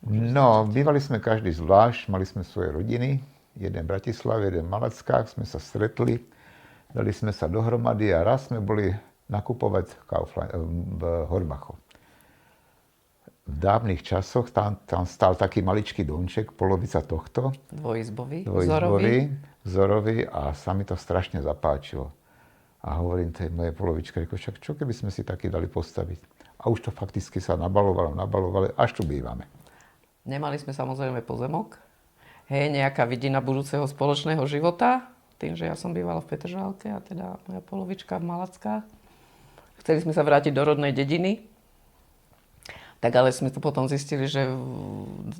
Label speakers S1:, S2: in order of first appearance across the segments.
S1: No, bývali sme každý zvlášť, mali sme svoje rodiny, jeden v Bratislave, jeden v Malackách, sme sa stretli, dali sme sa dohromady a raz sme boli nakupovať v Horbachoch. V dávnych časoch tam stál taký maličký domček, polovica tohto.
S2: Dvojizbový,
S1: Vzorový a sa mi to strašne zapáčilo. A hovorím tej mojej polovičke, však čo keby sme si taký dali postaviť? A už to fakticky sa nabalovalo, až tu bývame.
S2: Nemali sme samozrejme pozemok. Hej, nejaká vidina budúceho spoločného života. Tým, že ja som bývala v Petržalke a teda moja polovička v Malackách. Chceli sme sa vrátiť do rodnej dediny. Tak ale sme to potom zistili, že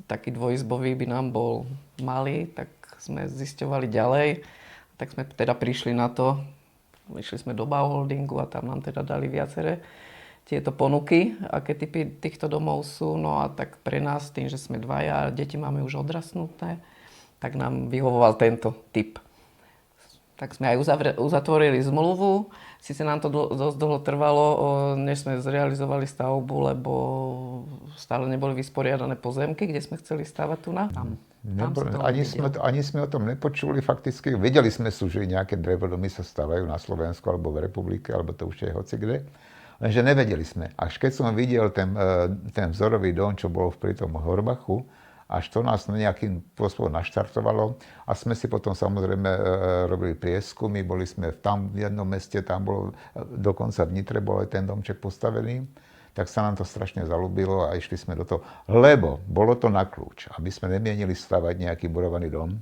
S2: taký dvojizbový by nám bol malý, tak sme zisťovali ďalej. Tak sme teda prišli na to. Išli sme do Bauholdingu a tam nám teda dali viaceré tieto ponuky, aké typy týchto domov sú. No a tak pre nás, tým, že sme dvaja a deti máme už odrastnuté, tak nám vyhovoval tento typ. Tak sme aj uzatvorili zmluvu. Sice nám to dosť dlho trvalo, než sme zrealizovali stavbu, lebo stále neboli vysporiadané pozemky, kde sme chceli stavať tu na.
S1: Ani sme o tom nepočuli fakticky. Vedeli sme sú, že nejaké drevodomy sa stavajú na Slovensku alebo v republike, alebo to už je hocikde. Lenže nevedeli sme. Až keď som videl ten vzorový dom, čo bol pri tom Horbachu, až to nás nejakým spôsobom naštartovalo. A sme si potom samozrejme robili prieskumy, boli sme tam v jednom meste, tam bolo, dokonca v Nitre bol aj ten domček postavený. Tak sa nám to strašne zaľúbilo a išli sme do toho. Lebo bolo to na kľúč, aby sme nemienili stavať nejaký burovaný dom,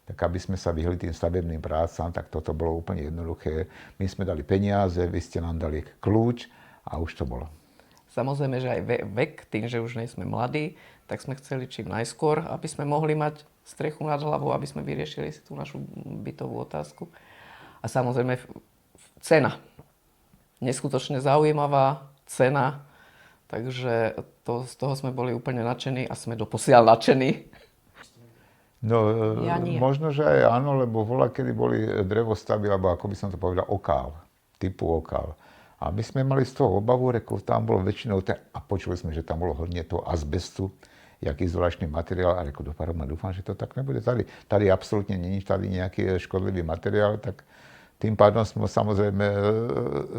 S1: tak aby sme sa vyhli tým stavebným prácam, tak toto bolo úplne jednoduché. My sme dali peniaze, vy ste nám dali kľúč a už to bolo.
S2: Samozrejme, že aj vek, tým, že už nie sme mladí, tak sme chceli čím najskôr, aby sme mohli mať strechu nad hlavou, aby sme vyriešili si tú našu bytovú otázku. A samozrejme cena. Neskutočne zaujímavá cena, takže z toho sme boli úplne nadšení a sme doposiaľ nadšení.
S1: No, ja možno, že aj áno, lebo kedy boli drevostavy, alebo ako by som to povedal, typu okál. A my sme mali z toho obavu, tam bolo väčšinou, a počuli sme, že tam bolo hodne toho azbestu, jak izolačný materiál, a dúfam, že to tak nebude. Tady absolútne není tady nejaký škodlivý materiál, tak tým pádom sme samozrejme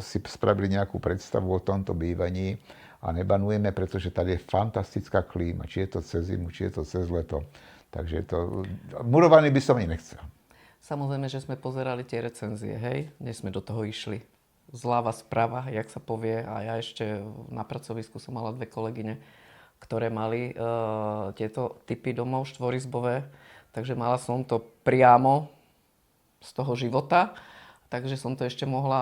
S1: si spravili nejakú predstavu o tomto bývaní a nebanujeme, pretože tady je fantastická klíma, či je to cez zimu, či je to cez leto. Takže murovaný by som ani nechcel.
S2: Samozrejme, že sme pozerali tie recenzie, hej, než sme do toho išli. Zľava, sprava, jak sa povie. A ja ešte na pracovisku som mala 2 kolegyne, ktoré mali tieto typy domov štvorizbové. Takže mala som to priamo z toho života. Takže som to ešte mohla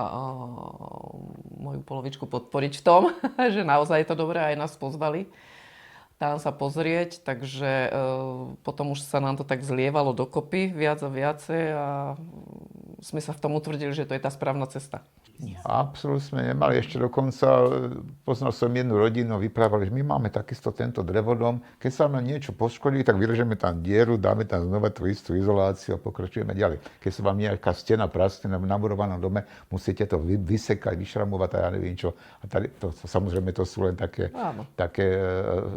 S2: moju polovičku podporiť v tom, že naozaj je to dobré, aj nás pozvali tam sa pozrieť, takže potom už sa nám to tak zlievalo dokopy viac a viacej a sme sa v tom utvrdili, že to je tá správna cesta.
S1: Absolútne sme nemali. Ešte dokonca poznal som jednu rodinu, vyprávali, že my máme takisto tento drevodom. Keď sa nám niečo poškodí, tak vyrežeme tam dieru, dáme tam znova tú istú izoláciu a pokračujeme ďalej. Keď sa vám nejaká stena praskne na naburovanom dome, musíte to vysekať, vyšramovať a ja neviem čo. A tady, samozrejme to sú len také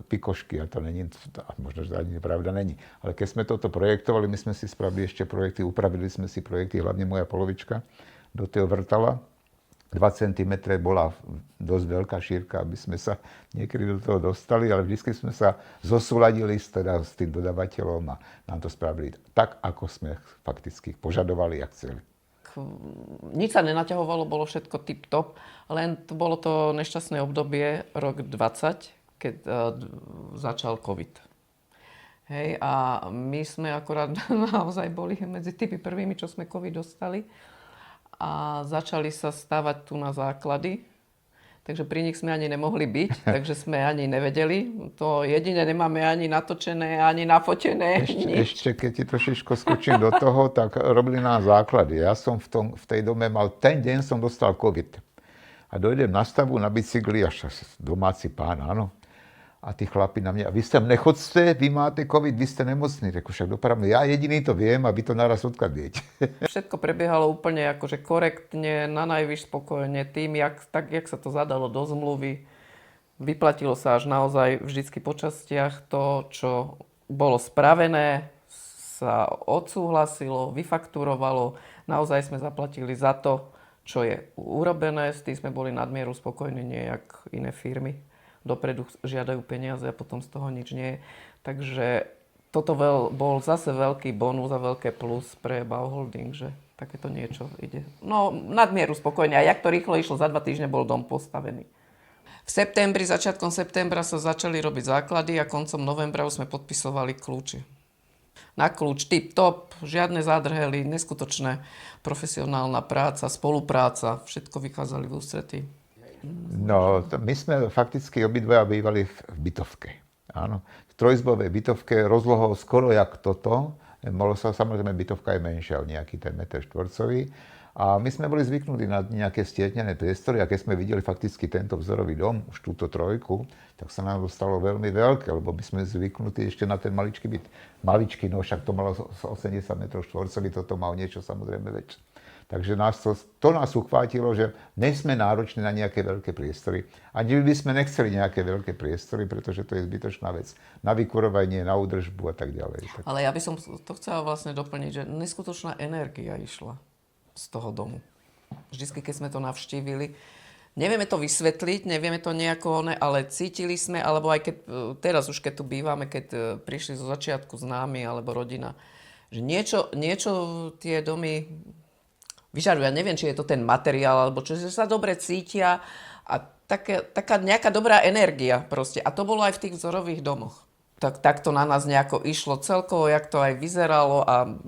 S1: pikošky a to není, možno, že ani pravda není. Ale keď sme toto projektovali, my sme si spravili ešte projekty, upravili sme si projekty, hlavne moja polovička, do toho vrtala. 2 cm bola dosť veľká šírka, aby sme sa niekedy do toho dostali, ale vždy sme sa zosúladili s tým dodavateľom a nám to spravili tak, ako sme fakticky požadovali a chceli.
S2: Nič sa nenaťahovalo, bolo všetko tip-top, len bolo to nešťastné obdobie rok 2020, keď začal COVID. Hej, a my sme akorát naozaj boli medzi tými prvými, čo sme COVID dostali. A začali sa stavať tu na základy. Takže pri nich sme ani nemohli byť, takže sme ani nevedeli. To jedine nemáme ani natočené, ani nafotené.
S1: Ešte keď ti trošičku skočím do toho, tak robili nám základy. Ja som v tej dome mal, ten deň som dostal COVID. A dojdem na stavbu na bicykli, až domáci pán, áno. A tí chlapi na mňa, vy ste nechoďte, vy máte COVID, vy ste nemocní. Reku, však dopravne, ja jediný to viem a vy to naraz odkiaľ viete.
S2: Všetko prebiehalo úplne akože korektne, na najvyš spokojne tým, jak sa to zadalo do zmluvy. vyplatilo sa až naozaj vždycky po častiach. To, čo bolo spravené, sa odsúhlasilo, vyfakturovalo. Naozaj sme zaplatili za to, čo je urobené. S tým sme boli nadmieru spokojní, nie jak iné firmy. Dopredu žiadajú peniaze a potom z toho nič nie je. Takže toto bol zase veľký bonus a veľké plus pre Bauholding, že takéto niečo ide. No, nadmieru spokojne. A jak to rýchlo išlo, za 2 týždne bol dom postavený. V septembri, začiatkom septembra sa začali robiť základy a koncom novembra už sme podpisovali kľúče. Na kľúč, tip-top, žiadne zádrhely, neskutočné profesionálna práca, spolupráca, všetko vychádzali v ústretí.
S1: No, my sme fakticky obidvaja bývali v bytovke. Áno, v trojizbovej bytovke rozlohou skoro jak toto. Bolo sa, samozrejme, bytovka je menšia o nejaký ten meter štvorcový. A my sme boli zvyknutí na nejaké stietnené priestory a keď sme videli fakticky tento vzorový dom, už túto trojku, tak sa nám stalo veľmi veľké, lebo my sme zvyknutí ešte na ten maličký byt. Maličký, no však to malo 80 metrov štvorcový, toto mal niečo samozrejme väčšie. Takže to nás uchvátilo, že nesme nároční na nejaké veľké priestory. Ani by sme nechceli nejaké veľké priestory, pretože to je zbytočná vec. Na vykurovanie, na údržbu a tak ďalej. Tak.
S2: Ale ja by som to chcela vlastne doplniť, že neskutočná energia išla z toho domu. Vždycky, keď sme to navštívili, nevieme to vysvetliť, nevieme to nejako, ale cítili sme, alebo aj keď, teraz už keď tu bývame, keď prišli zo začiatku známi alebo rodina, že niečo tie domy vyžadujú. Ja neviem, či je to ten materiál, alebo čo, že sa dobre cítia a taká nejaká dobrá energia proste. A to bolo aj v tých vzorových domoch. Tak to na nás nejako išlo celkovo, jak to aj vyzeralo a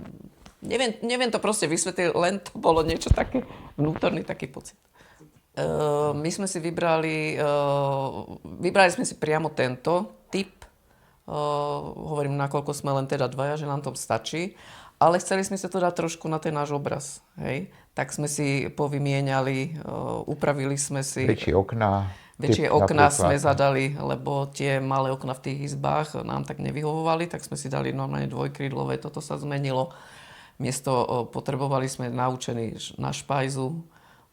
S2: neviem to proste vysvetliť, len to bolo niečo také, vnútorný taký pocit. My sme si vybrali sme si priamo tento typ. Hovorím, nakoľko sme len teda dvaja, že nám to stačí. Ale chceli sme sa to dať trošku na ten náš obraz. Hej? Tak sme si povymieniali, upravili sme si...
S1: Väčšie okná.
S2: Väčšie okná sme zadali, lebo tie malé okná v tých izbách nám tak nevyhovovali, tak sme si dali normálne dvojkrídlové, toto sa zmenilo. Potrebovali sme naučený na špajzu,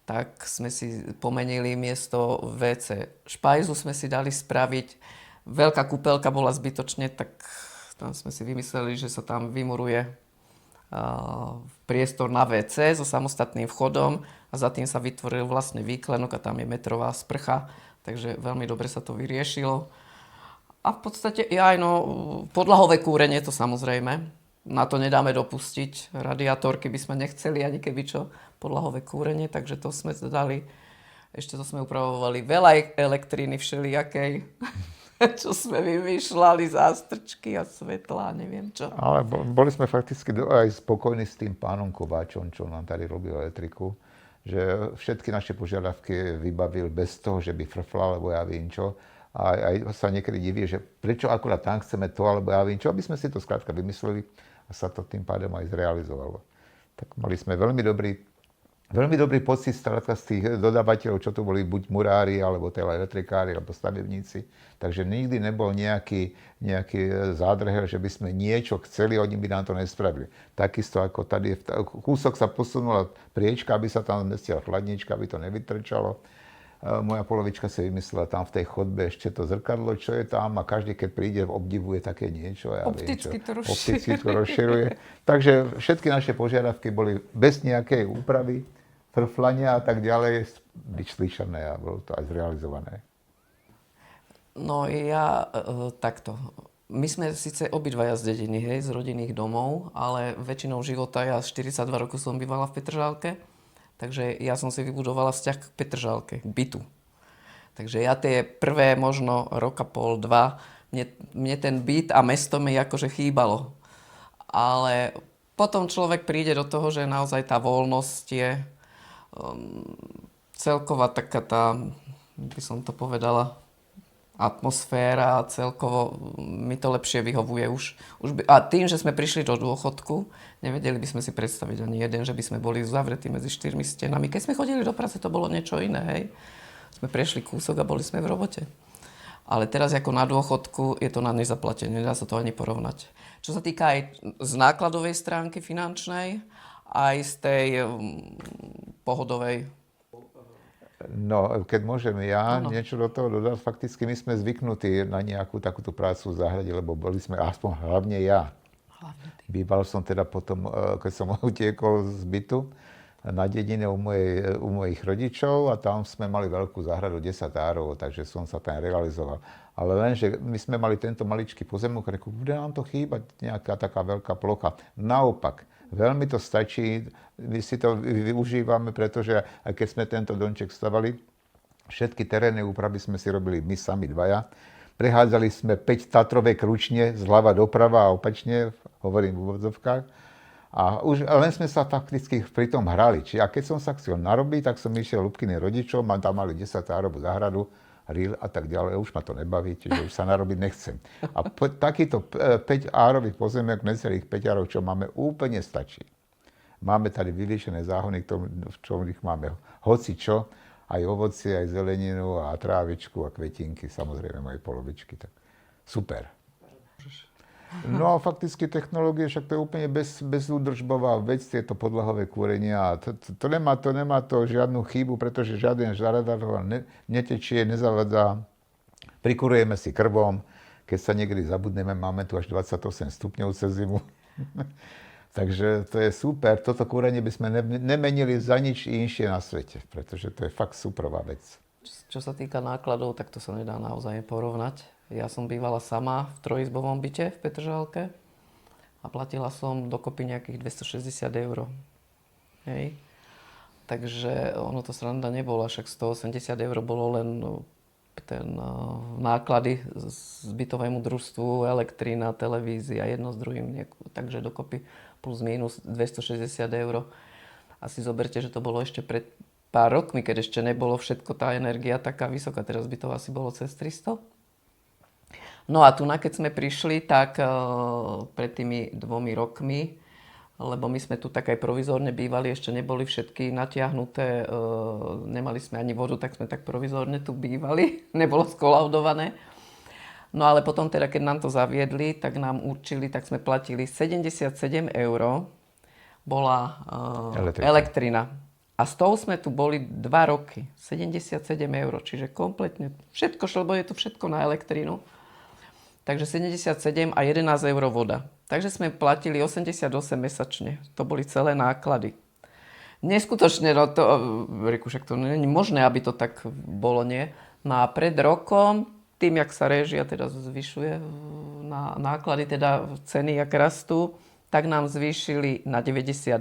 S2: tak sme si pomenili miesto WC. Špajzu sme si dali spraviť, veľká kúpeľka bola zbytočne, tak tam sme si vymysleli, že sa tam vymuruje priestor na WC so samostatným vchodom a za tým sa vytvoril vlastne výklenok a tam je metrová sprcha, takže veľmi dobre sa to vyriešilo. A v podstate podlahové kúrenie to samozrejme, na to nedáme dopustiť, radiátorky by sme nechceli ani keby čo, podlahové kúrenie, takže to sme dali, ešte to sme upravovali veľa elektriny všelijakej. Čo sme vymýšľali, zástrčky a svetlá, neviem čo.
S1: Ale boli sme fakticky aj spokojní s tým pánom Kováčom, čo nám tady robil elektriku, že všetky naše požiadavky vybavil bez toho, že by frflal, alebo ja viem čo. A aj sa niekedy diví, že prečo akurát tam chceme to, alebo ja viem čo, aby sme si to skrátka vymysleli a sa to tým pádom aj zrealizovalo. Tak mali sme veľmi dobrý pocit z tých dodávateľov, čo tu boli buď murári, alebo teda elektrikári, alebo stavebníci. Takže nikdy nebol nejaký zádrhel, že by sme niečo chceli, oni by nám to nespravili. Takisto ako tady, kúsok sa posunula priečka, aby sa tam zmestila chladnička, aby to nevytrčalo. Moja polovička si vymyslela tam v tej chodbe ešte to zrkadlo, čo je tam a každý, keď príde, obdivuje také niečo.
S2: Opticky
S1: to rozširuje. Takže všetky naše požiadavky boli bez nejakej úpravy, frflania a tak ďalej vyčíslené a bolo to aj zrealizované.
S2: No takto. My sme síce obidvaja z dediny, z rodinných domov, ale väčšinou života, ja 42 rokov som bývala v Petržalke, takže ja som si vybudovala vzťah k Petržalke, k bytu. Takže ja tie prvé možno roka, pol, dva, mne ten byt a mesto mi akože chýbalo. Ale potom človek príde do toho, že naozaj tá voľnosť je celková taká tá, by som to povedala, atmosféra a celkovo mi to lepšie vyhovuje už. A tým, že sme prišli do dôchodku, nevedeli by sme si predstaviť ani jeden, že by sme boli zavretí medzi 4 stenami. Keď sme chodili do práce, to bolo niečo iné, hej. Sme prešli kúsok a boli sme v robote. Ale teraz ako na dôchodku je to na nezaplatenie, nedá sa to ani porovnať. Čo sa týka aj z nákladovej stránky finančnej, aj z tej pohodovej.
S1: No, keď môžem ja
S2: Áno.
S1: niečo do toho dodať, fakticky my sme zvyknutí na nejakú takúto prácu v záhrade, lebo boli sme, aspoň hlavne ja.
S2: Hlavne ty.
S1: Býval som teda potom, keď som utiekol z bytu, na dedine u mojich rodičov a tam sme mali veľkú záhradu 10 árov, takže som sa tam realizoval. Ale lenže my sme mali tento maličký pozemok, reku, bude nám to chýbať nejaká taká veľká plocha. Naopak, veľmi to stačí, my si to využívame, pretože aj keď sme tento domček stavali, všetky terénne úpravy sme si robili my sami dvaja. Prehádzali sme 5 Tatrové kručne zľava doprava a opačne, hovorím v úvodzovkách. A už len sme sa fakticky pri tom hrali. Čiže a keď som sa chcel narobiť, tak som išiel Ľubkyným rodičom, a tam mali 10 árovú záhradu, ril a tak ďalej. Už ma to nebaví, čiže už sa narobiť nechcem. A takýto 5 árový pozemek, necelých 5 árov, čo máme, úplne stačí. Máme tady vyvýšené záhony, v čom ich máme hoci čo, aj ovocie, aj zeleninu a trávičku a kvetinky, samozrejme moje polovičky. Tak super. No a fakticky technológie, však to je úplne bezúdržbová vec, tieto podlahové kúrenia. To nemá to žiadnu chybu, pretože žiaden žaradár netečie, nezavadzá. Prikurujeme si krvom. Keď sa niekedy zabudneme, máme tu až 28 stupňov cez zimu. Takže to je super. Toto kúrenie by sme nemenili za nič inšie na svete, pretože to je fakt superová vec.
S2: Čo sa týka nákladov, tak to sa nedá naozaj porovnať. Ja som bývala sama v trojizbovom byte v Petržalke a platila som dokopy nejakých 260 €. Hej. Takže ono to sranda nebola, však 180 € bolo len ten náklady z bytovému družstvu, elektrina, televízia, jedno s druhým, takže dokopy plus minus 260 €. A si zoberte, že to bolo ešte pred pár rokmi, keď ešte nebolo všetko tá energia taká vysoká, teraz by to asi bolo cez 300. No a tu, keď sme prišli, tak pred tými 2 rokmi, lebo my sme tu tak aj provizórne bývali, ešte neboli všetky natiahnuté, nemali sme ani vodu, tak sme tak provizórne tu bývali, nebolo skolaudované. No ale potom teda, keď nám to zaviedli, tak nám určili, tak sme platili 77 €, bola elektrina. A s tou sme tu boli 2 roky, 77 €, čiže kompletne všetko šlo, lebo je to všetko na elektrínu. Takže 77 a 11 € voda. Takže sme platili 88 mesačne. To boli celé náklady. Neskutočne, no to, však to nie je možné, aby to tak bolo, nie? No a pred rokom, tým, jak sa réžia teda zvyšuje na náklady, teda ceny, jak rastú, tak nám zvýšili na 92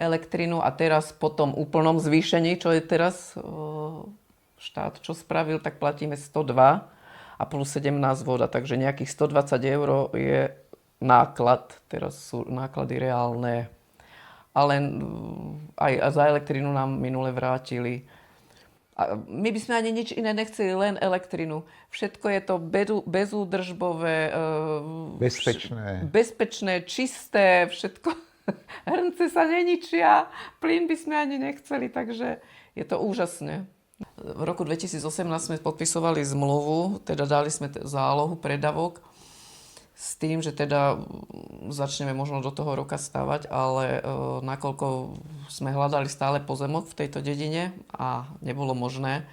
S2: elektrinu a teraz po tom úplnom zvýšení, čo je teraz štát, čo spravil, tak platíme 102 a plus 17 voda, takže nejakých 120 € je náklad, teraz sú náklady reálne. Ale aj za elektrínu nám minule vrátili. A my by sme ani nič iné nechceli, len elektrinu. Všetko je to bezúdržbové, bezpečné, čisté, všetko. Hrnce sa neničia, plyn by sme ani nechceli, takže je to úžasné. V roku 2018 sme podpisovali zmluvu, teda dali sme zálohu predavok s tým, že teda začneme možno do toho roka stavať, ale nakoľko sme hľadali stále pozemok v tejto dedine a nebolo možné,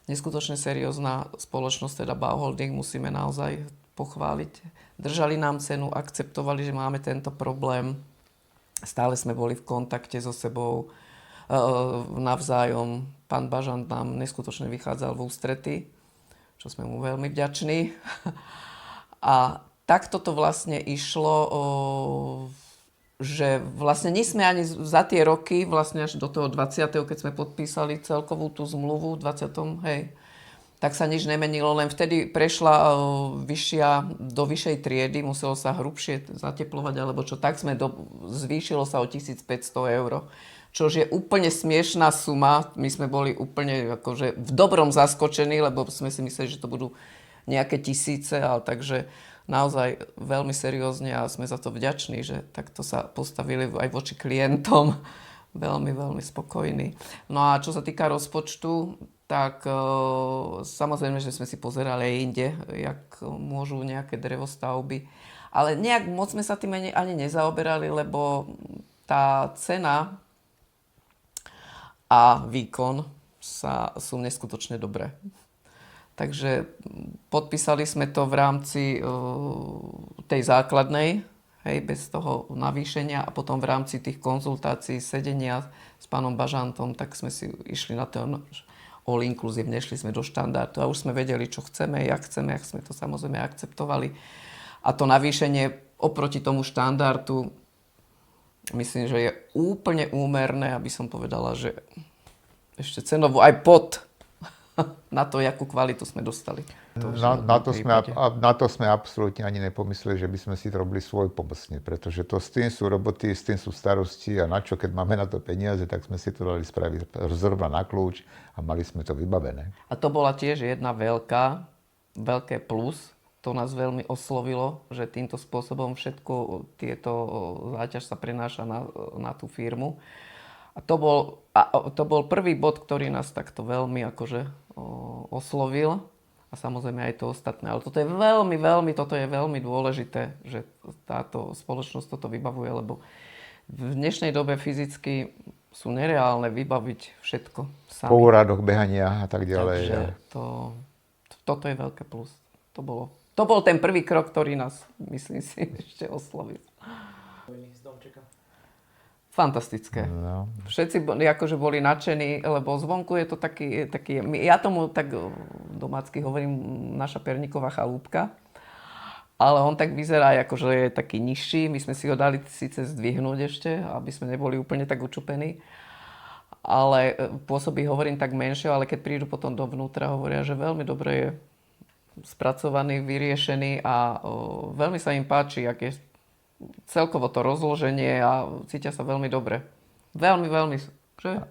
S2: neskutočne seriózna spoločnosť, teda Bauholding, musíme naozaj pochváliť. Držali nám cenu, akceptovali, že máme tento problém. Stále sme boli v kontakte so sebou navzájom. Pán Bažant nám neskutočne vychádzal v ústrety, čo sme mu veľmi vďační. A takto to vlastne išlo, že vlastne nie sme ani za tie roky, vlastne až do toho 20., keď sme podpísali celkovú tú zmluvu v 20., hej, tak sa nič nemenilo, len vtedy prešla do vyššej triedy, muselo sa hrubšie zateplovať, alebo čo, tak zvýšilo sa o 1500 €. Čo je úplne smiešná suma. My sme boli úplne akože v dobrom zaskočení, lebo sme si mysleli, že to budú nejaké tisíce, ale takže naozaj veľmi seriózne a sme za to vďační, že takto sa postavili aj voči klientom. Veľmi, veľmi spokojní. No a čo sa týka rozpočtu, tak samozrejme, že sme si pozerali aj inde, jak môžu nejaké drevostavby. Ale nejak moc sme sa tým ani nezaoberali, lebo tá cena a výkon sú neskutočne dobré. Takže podpísali sme to v rámci tej základnej, hej, bez toho navýšenia, a potom v rámci tých konzultácií, sedenia s pánom Bažantom, tak sme si išli na to all inclusive, nešli sme do štandardu a už sme vedeli, čo chceme, jak sme to samozrejme akceptovali. A to navýšenie oproti tomu štandardu, myslím, že je úplne úmerné, aby som povedala, že ešte cenovo aj pod na to, jakú kvalitu sme dostali.
S1: Na to sme absolútne ani nepomysleli, že by sme si to robili svoj pomocne, pretože to s tým sú roboty, s tým sú starosti a na čo, keď máme na to peniaze, tak sme si to dali spraviť zrovna na kľúč a mali sme to vybavené.
S2: A to bola tiež jedna veľké plus. To nás veľmi oslovilo, že týmto spôsobom všetko tieto záťaž sa prenáša na tú firmu. A to bol prvý bod, ktorý nás takto veľmi akože oslovil. A samozrejme aj to ostatné. Ale toto je veľmi dôležité, že táto spoločnosť toto vybavuje, lebo v dnešnej dobe fyzicky sú nereálne vybaviť všetko sami.
S1: Po úradoch, behania a tak ďalej.
S2: Takže toto je veľké plus. To bol ten prvý krok, ktorý nás, myslím si, ešte oslovil.
S3: Z domčeka.
S2: Fantastické.
S1: No.
S2: Všetci akože boli nadšení, lebo zvonku je to taký ja tomu tak domácky hovorím naša perníková chalúbka, ale on tak vyzerá, akože je taký nižší. My sme si ho dali síce zdvihnúť ešte, aby sme neboli úplne tak učupení, ale pôsobí, hovorím, tak menšie, ale keď prídu potom dovnútra, hovoria, že veľmi dobre je spracovaný, vyriešený a veľmi sa im páči, ak je celkovo to rozloženie a cítia sa veľmi dobre. Veľmi,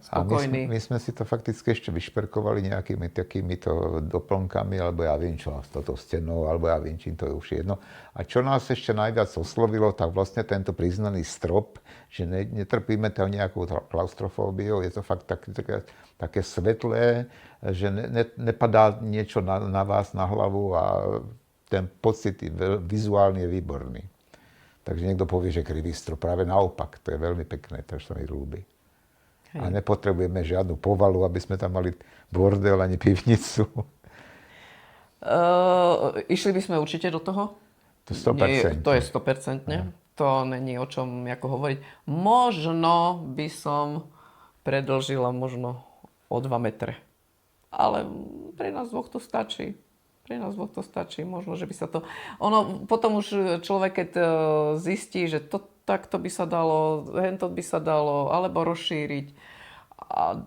S2: spokojný.
S1: A my sme si to fakticky ešte vyšperkovali nejakými takýmito doplnkami, alebo ja viem čo, s touto stenou, alebo ja viem, čím to je už jedno. A čo nás ešte najviac oslovilo, tak vlastne tento priznaný strop, že netrpíme tam nejakú klaustrofóbiu, je to fakt také svetlé, že nepadá niečo na vás, na hlavu a ten pocit vizuálny je výborný. Takže niekto povie, že krivý strop. Práve naopak, to je veľmi pekné, to sa mi ľúbi. A nepotrebujeme žiadnu povalu, aby sme tam mali bordel ani pivnicu.
S2: Išli by sme určite do toho?
S1: To 100%.
S2: To je 100%. To není o čom ako hovoriť. Možno by som predĺžila možno o 2 metre. Ale pre nás dvoch to stačí. Možno, že by sa to... Ono, potom už človek, keď zistí, že takto by sa dalo, hento by sa dalo, alebo rozšíriť. A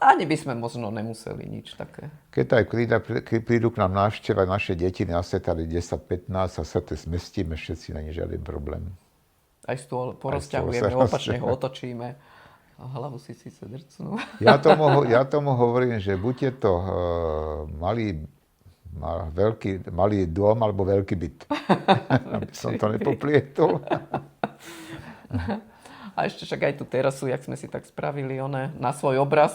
S2: ani by sme možno nemuseli nič také.
S1: Keď aj prídu k nám návštevať naše deti, nás je tady 10-15 a sa to zmestíme, všetci, není žiaden problém.
S2: Aj stôl porozťahujeme, opačne ho otočíme. A hlavu si síce drcnú.
S1: Ja tomu hovorím, že buď je to malý dom alebo veľký byt. Aby som to nepoplietol.
S2: A ešte však aj tú terasu, jak sme si tak spravili na svoj obraz.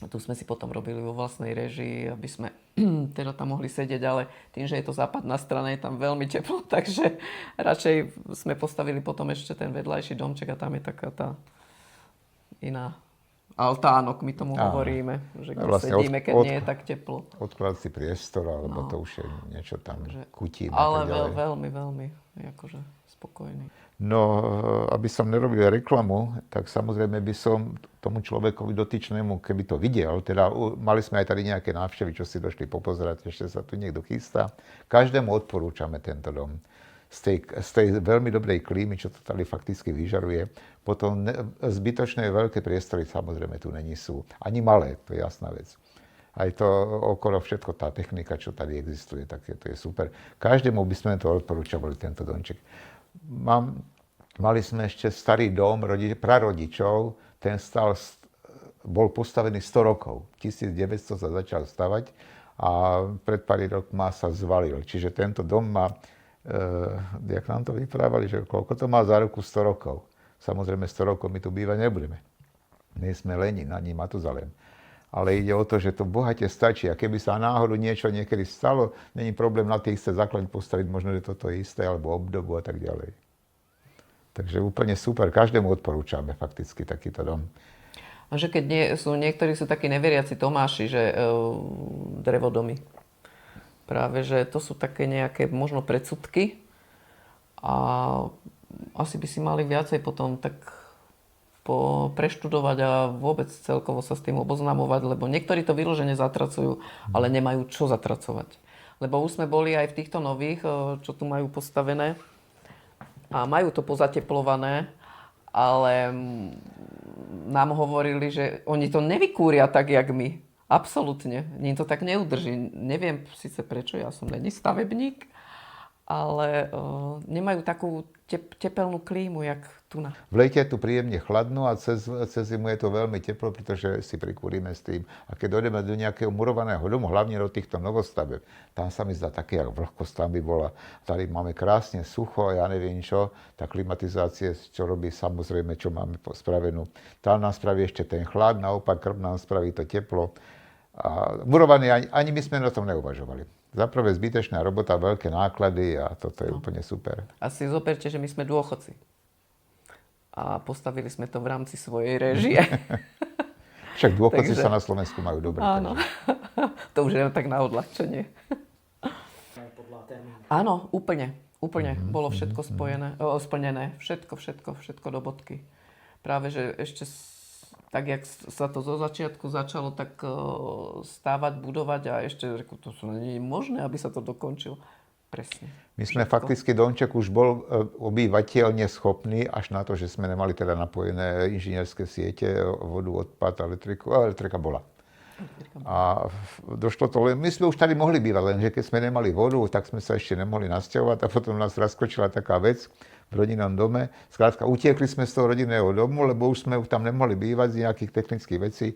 S2: Tu sme si potom robili vo vlastnej režii, aby sme teda tam mohli sedieť, ale tým, že je to západná strana, je tam veľmi teplo, takže radšej sme postavili potom ešte ten vedľajší domček a tam je taká tá iná altánok, my tomu hovoríme, že keď vlastne sedíme, keď nie je tak teplo.
S1: Odkladací priestor, alebo to už je niečo tam kutíme.
S2: Ale veľmi, akože spokojný.
S1: No, aby som nerobil reklamu, tak samozrejme by som tomu človekovi dotyčnému, keby to videl, teda mali sme aj tady nejaké návštevy, čo si došli popozerať, ešte sa tu niekto chystá. Každému odporúčame tento dom. Z tej veľmi dobrej klímy, čo to tady fakticky vyžaruje. Potom zbytočné veľké priestory samozrejme tu není sú. Ani malé, to je jasná vec. Aj to okolo všetko, tá technika, čo tady existuje, tak to je super. Každému by sme to odporúčavali, tento domček. Mali sme ešte starý dom prarodičov, ten bol postavený 100 rokov. 1900 sa začal stavať a pred pár rokmi sa zvalil. Čiže tento dom má, jak nám to vyprávali, že koľko to má za roku 100 rokov. Samozrejme 100 rokov my tu bývať nebudeme. My sme Lenin, ani Matuzalem. Ale ide o to, že to bohate stačí. A keby sa náhodou niečo niekedy stalo, není problém na tie isté základy postaviť, možno, že toto je isté, alebo obdobu a tak ďalej. Takže úplne super. Každému odporúčame fakticky takýto dom.
S2: A že keď niektorí sú takí neveriaci Tomáši, že drevodomy. Práve, že to sú také nejaké možno predsudky a asi by si mali viacej potom tak preštudovať a vôbec celkovo sa s tým oboznamovať, lebo niektorí to vyložene zatracujú, ale nemajú čo zatracovať. Lebo už sme boli aj v týchto nových, čo tu majú postavené a majú to pozateplované, ale nám hovorili, že oni to nevykúria tak, jak my. Absolútne. Ním to tak neudrží. Neviem síce prečo, ja som není stavebník, ale nemajú takú tepelnú klímu, jak tu na.
S1: V lete je tu príjemne chladno a cez zimu je to veľmi teplo, pretože si prikúrime s tým. A keď dojdeme do nejakého murovaného domu, hlavne do týchto novostaveb, tam sa mi zdá také, jak vlhkosť tam by bola. Tady máme krásne sucho a ja neviem čo, tá klimatizácia, čo robí samozrejme, čo máme spravenú. Tá nám spraví ešte ten chlad, naopak krb nám spraví to teplo. A murovaný ani my sme o tom neuvažovali. Za prvé zbytečná robota, veľké náklady a toto je úplne super.
S2: A si zoberte, že my sme dôchodci. A postavili sme to v rámci svojej réžie.
S1: Však dôchodci sa na Slovensku majú dobre.
S2: Áno. To už je tak na odľahčenie.
S3: Podľa termínu.
S2: Áno, úplne. Bolo všetko splnené. Všetko do bodky. Práve, že ešte tak, jak sa to zo začiatku začalo tak stávať, budovať a ešte, to nie je možné, aby sa to dokončilo. Presne.
S1: My sme fakticky, domček už bol obývateľne schopný, až na to, že sme nemali teda napojené inžinierské siete, vodu, odpad, elektriku. A elektrika bola. A došlo to, my sme už tady mohli bývať, lenže keď sme nemali vodu, tak sme sa ešte nemohli nasťahovať a potom nás rozkočila taká vec v rodinnom dome. Skrátka, utiekli sme z toho rodinného domu, lebo už sme tam nemohli bývať z nejakých technických vecí.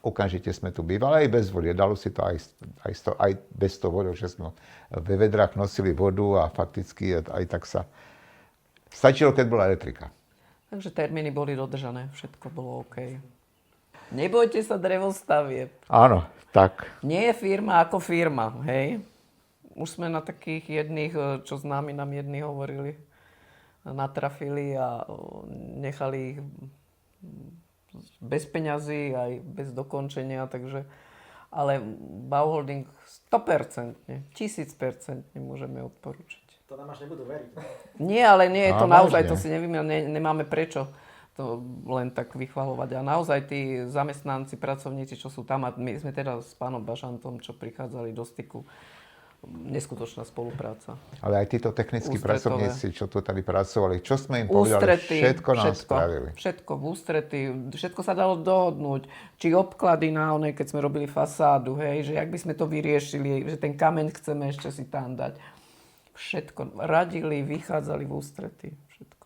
S1: Okamžite sme tu bývali aj bez vody. Dalo si to aj bez toho vodu, že sme ve vedrách nosili vodu a fakticky aj tak sa stačilo, keď bola elektrika.
S2: Takže termíny boli dodržané, všetko bolo OK. Nebojte sa drevostavieb.
S1: Áno, tak.
S2: Nie je firma ako firma, hej? Už sme na takých jedných, čo s nami nám jedni hovorili, natrafili a nechali ich bez peňazí, aj bez dokončenia, takže... Ale Bauholding 100%, 1000% môžeme odporúčiť.
S3: To nám až nebudú veriť.
S2: Nie, ale nie je to naozaj,
S1: možne.
S2: to si neviem, nemáme prečo to len tak vychvalovať. A naozaj tí zamestnanci, pracovníci, čo sú tam, a my sme teda s pánom Bažantom, čo prichádzali do styku, neskutočná spolupráca.
S1: Ale aj títo technickí
S2: Ústretové.
S1: pracovníci, čo tu tady pracovali, čo sme im povedali, všetko nám spravili.
S2: Všetko v ústrety, všetko sa dalo dohodnúť. Či obklady na onej, keď sme robili fasádu, hej, že jak by sme to vyriešili, že ten kameň chceme ešte si tam dať. Všetko. Radili, vychádzali v ústrety. Všetko.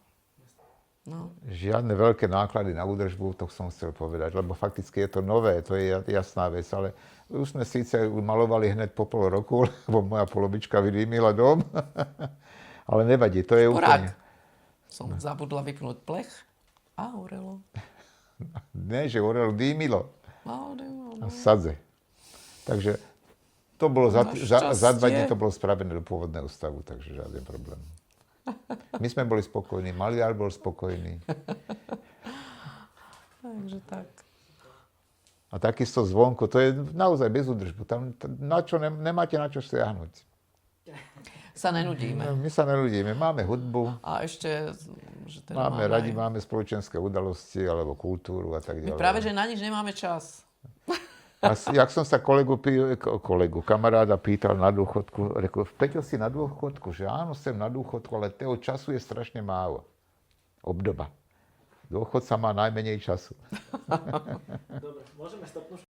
S2: No.
S1: Žiadne veľké náklady na údržbu, to som chcel povedať, lebo fakticky je to nové, to je jasná vec, ale už sme síce malovali hneď po pol roku, lebo moja polovička vydýmila dom, ale nevadí, to je úplne...
S2: Som zabudla vypnúť plech a horelo.
S1: Ne, že horelo, dýmilo
S2: No.
S1: a sadze. Takže to bolo za 2 dní to bolo spravené do pôvodného stavu, takže žiaden problém. My sme boli spokojní, maliar bol spokojný.
S2: Takže tak.
S1: A takisto zvonko, to je naozaj bez údržbu. Tam nemáte na čo stiahnuť.
S2: Sa nenudíme.
S1: My sa nenudíme, máme hudbu,
S2: A ešte, že teda
S1: máme radi, máme spoločenské udalosti alebo kultúru a tak
S2: My
S1: ďalej.
S2: práve, že na nič nemáme čas.
S1: A jak som sa kamaráda pýtal na dôchodku, řekl, Peťo, si na dôchodku? Že áno, som na dôchodku, ale toho času je strašne málo. Obdoba. Dôchodca má najmenej času.
S3: Dobre, môžeme stopnúť.